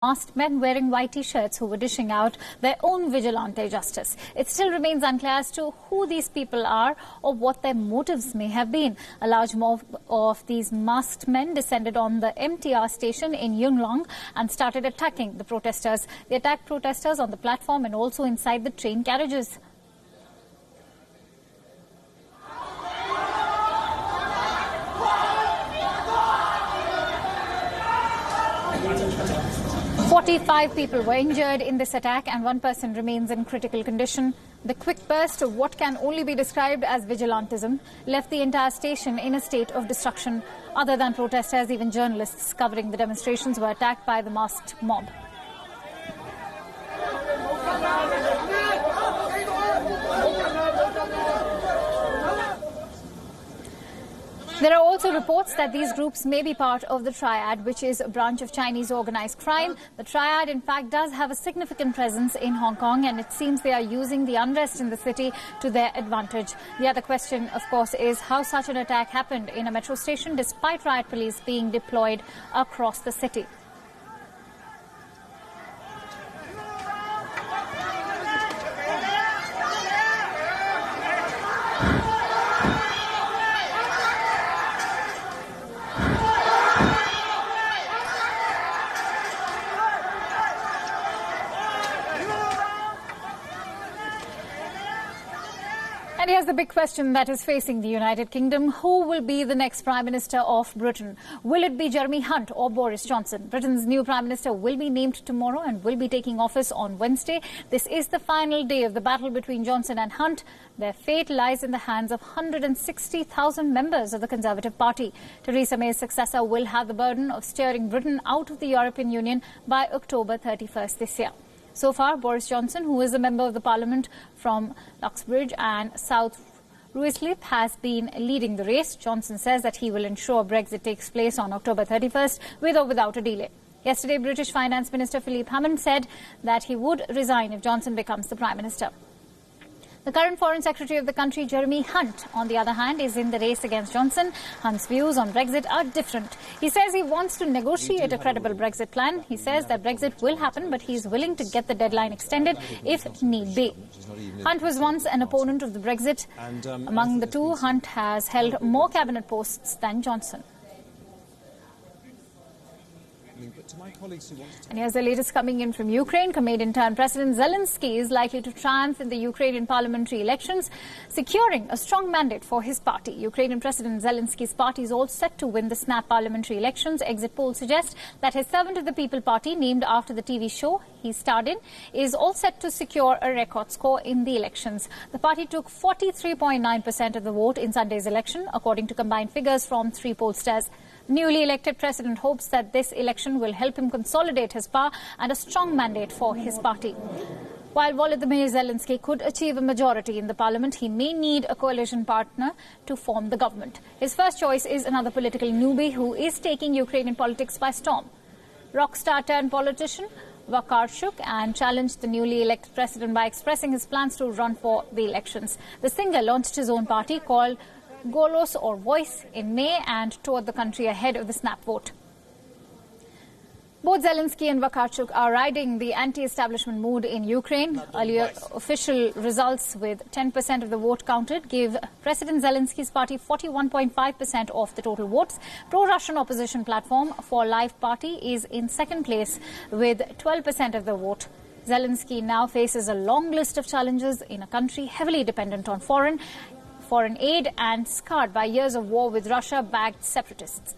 masked men wearing white t-shirts who were dishing out their own vigilante justice. It still remains unclear as to who these people are or what their motives may have been. A large mob of these masked men descended on the MTR station in Yunlong and started attacking the protesters. They attacked protesters on the platform and also inside the train carriages. "45 people were injured in this attack and one person remains in critical condition. The quick burst of what can only be described as vigilantism left the entire station in a state of destruction. Other than protesters, even journalists covering the demonstrations were attacked by the masked mob. There are also reports that these groups may be part of the Triad, which is a branch of Chinese organized crime. The Triad, in fact, does have a significant presence in Hong Kong, and it seems they are using the unrest in the city to their advantage. The other question, of course, is how such an attack happened in a metro station despite riot police being deployed across the city. And here's the big question that is facing the United Kingdom. Who will be the next Prime Minister of Britain? Will it be Jeremy Hunt or Boris Johnson? Britain's new Prime Minister will be named tomorrow and will be taking office on Wednesday. This is the final day of the battle between Johnson and Hunt. Their fate lies in the hands of 160,000 members of the Conservative Party. Theresa May's successor will have the burden of steering Britain out of the European Union by October 31st this year. So far, Boris Johnson, who is a member of the Parliament from Uxbridge and South Ruislip, has been leading the race. Johnson says that he will ensure Brexit takes place on October 31st with or without a delay. Yesterday, British Finance Minister Philip Hammond said that he would resign if Johnson becomes the Prime Minister. The current Foreign Secretary of the country, Jeremy Hunt, on the other hand, is in the race against Johnson. Hunt's views on Brexit are different. He says he wants to negotiate a credible Brexit plan. He says that Brexit will happen, but he is willing to get the deadline extended if need be. Hunt was once an opponent of the Brexit. Among the two, Hunt has held more cabinet posts than Johnson. And here's the latest coming in from Ukraine. Canadian-turned President Zelensky is likely to triumph in the Ukrainian parliamentary elections, securing a strong mandate for his party. Ukrainian President Zelensky's party is all set to win the snap parliamentary elections. Exit polls suggest that his Servant of the People party, named after the TV show he starred in, is all set to secure a record score in the elections. The party took 43.9% of the vote in Sunday's election, according to combined figures from three pollsters. Newly elected president hopes that this election will help him consolidate his power and a strong mandate for his party. While Volodymyr Zelensky could achieve a majority in the parliament, he may need a coalition partner to form the government. His first choice is another political newbie who is taking Ukrainian politics by storm. Rock star turned politician Vakarchuk and challenged the newly elected president by expressing his plans to run for the elections. The singer launched his own party called Golos or Voice in May and toured the country ahead of the snap vote. Both Zelensky and Vakarchuk are riding the anti-establishment mood in Ukraine. Earlier official results with 10% of the vote counted give President Zelensky's party 41.5% of the total votes. Pro-Russian opposition platform For Life party is in second place with 12% of the vote. Zelensky now faces a long list of challenges in a country heavily dependent on foreign aid and scarred by years of war with Russia-backed separatists.